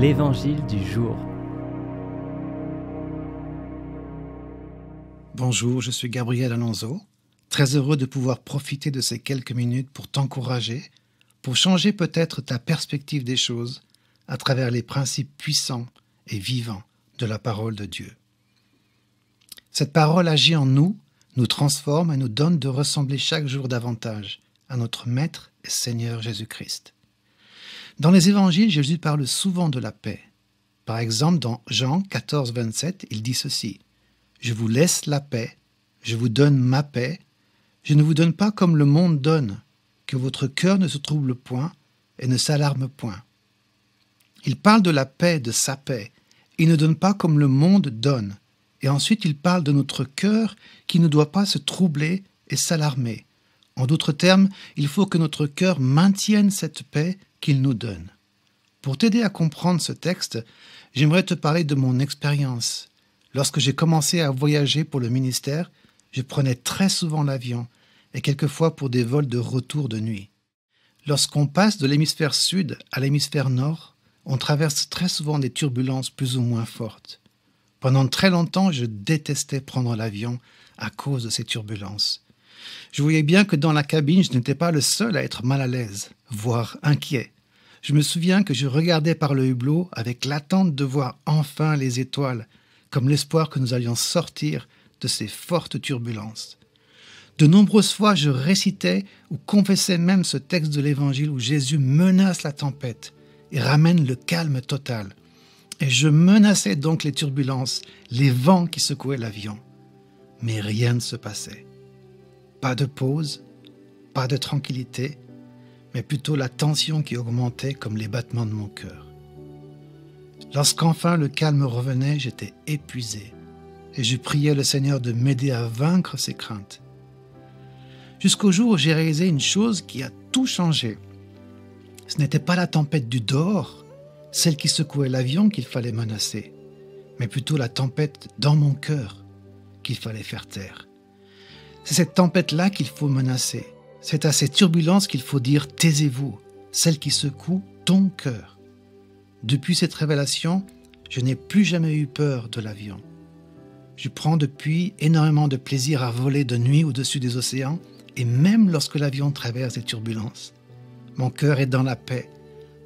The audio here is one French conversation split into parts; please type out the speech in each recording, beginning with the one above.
l'Évangile du jour. Bonjour, je suis Gabriel Alonso, très heureux de pouvoir profiter de ces quelques minutes pour t'encourager, pour changer peut-être ta perspective des choses à travers les principes puissants et vivants de la parole de Dieu. Cette parole agit en nous, nous transforme et nous donne de ressembler chaque jour davantage à notre Maître et Seigneur Jésus-Christ. Dans les évangiles, Jésus parle souvent de la paix. Par exemple, dans Jean 14, 27, il dit ceci : « Je vous laisse la paix, je vous donne ma paix, je ne vous donne pas comme le monde donne, que votre cœur ne se trouble point et ne s'alarme point. » Il parle de la paix, de sa paix. Il ne donne pas comme le monde donne. Et ensuite, il parle de notre cœur qui ne doit pas se troubler et s'alarmer. En d'autres termes, il faut que notre cœur maintienne cette paix qu'il nous donne. Pour t'aider à comprendre ce texte, j'aimerais te parler de mon expérience. Lorsque j'ai commencé à voyager pour le ministère, je prenais très souvent l'avion et quelquefois pour des vols de retour de nuit. Lorsqu'on passe de l'hémisphère sud à l'hémisphère nord, on traverse très souvent des turbulences plus ou moins fortes. Pendant très longtemps, je détestais prendre l'avion à cause de ces turbulences. Je voyais bien que dans la cabine, je n'étais pas le seul à être mal à l'aise, voire inquiet. Je me souviens que je regardais par le hublot avec l'attente de voir enfin les étoiles, comme l'espoir que nous allions sortir de ces fortes turbulences. De nombreuses fois, je récitais ou confessais même ce texte de l'Évangile où Jésus menace la tempête et ramène le calme total. Et je menaçais donc les turbulences, les vents qui secouaient l'avion. Mais rien ne se passait. Pas de pause, pas de tranquillité, mais plutôt la tension qui augmentait comme les battements de mon cœur. Lorsqu'enfin le calme revenait, j'étais épuisé et je priais le Seigneur de m'aider à vaincre ces craintes. Jusqu'au jour où j'ai réalisé une chose qui a tout changé. Ce n'était pas la tempête du dehors, celle qui secouait l'avion qu'il fallait menacer, mais plutôt la tempête dans mon cœur qu'il fallait faire taire. C'est cette tempête-là qu'il faut menacer. C'est à ces turbulences qu'il faut dire « taisez-vous », celle qui secoue ton cœur. Depuis cette révélation, je n'ai plus jamais eu peur de l'avion. Je prends depuis énormément de plaisir à voler de nuit au-dessus des océans, et même lorsque l'avion traverse des turbulences, mon cœur est dans la paix,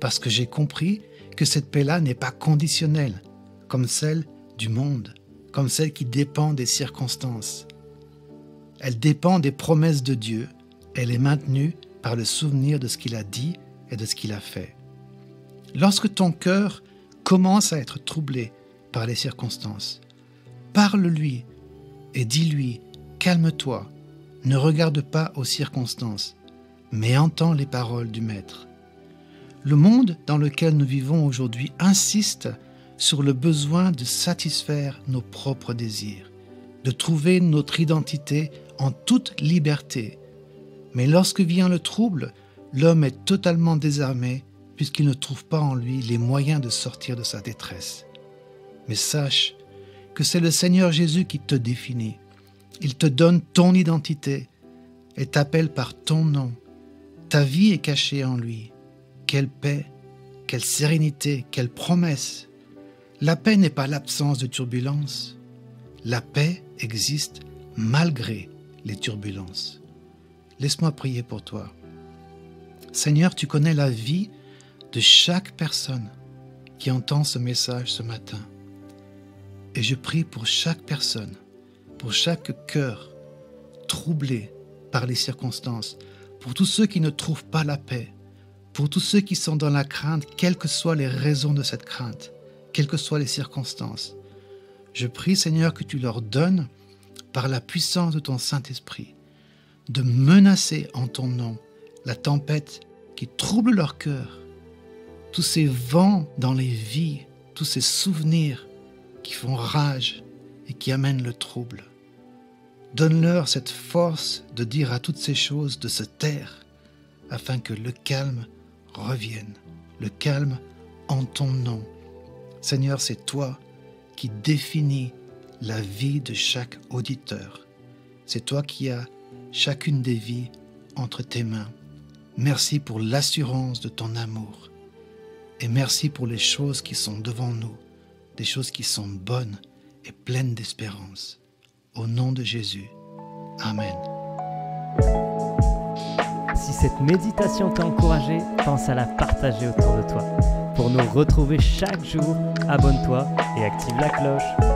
parce que j'ai compris que cette paix-là n'est pas conditionnelle, comme celle du monde, comme celle qui dépend des circonstances. Elle dépend des promesses de Dieu. Elle est maintenue par le souvenir de ce qu'il a dit et de ce qu'il a fait. Lorsque ton cœur commence à être troublé par les circonstances, parle-lui et dis-lui « calme-toi, ne regarde pas aux circonstances, mais entends les paroles du Maître ». Le monde dans lequel nous vivons aujourd'hui insiste sur le besoin de satisfaire nos propres désirs, de trouver notre identité en toute liberté. Mais lorsque vient le trouble, l'homme est totalement désarmé puisqu'il ne trouve pas en lui les moyens de sortir de sa détresse. Mais sache que c'est le Seigneur Jésus qui te définit. Il te donne ton identité et t'appelle par ton nom. Ta vie est cachée en lui. Quelle paix, quelle sérénité, quelle promesse. La paix n'est pas l'absence de turbulences. La paix existe malgré les turbulences. Laisse-moi prier pour toi. Seigneur, tu connais la vie de chaque personne qui entend ce message ce matin. Et je prie pour chaque personne, pour chaque cœur troublé par les circonstances, pour tous ceux qui ne trouvent pas la paix, pour tous ceux qui sont dans la crainte, quelles que soient les raisons de cette crainte, quelles que soient les circonstances. Je prie, Seigneur, que tu leur donnes, par la puissance de ton Saint-Esprit, de menacer en ton nom la tempête qui trouble leur cœur, tous ces vents dans les vies, tous ces souvenirs qui font rage et qui amènent le trouble. Donne-leur cette force de dire à toutes ces choses de se taire, afin que le calme revienne, le calme en ton nom. Seigneur, c'est toi qui définis la vie de chaque auditeur. C'est toi qui as chacune des vies entre tes mains. Merci pour l'assurance de ton amour. Et merci pour les choses qui sont devant nous, des choses qui sont bonnes et pleines d'espérance. Au nom de Jésus. Amen. Si cette méditation t'a encouragé, pense à la partager autour de toi. Pour nous retrouver chaque jour, abonne-toi et active la cloche.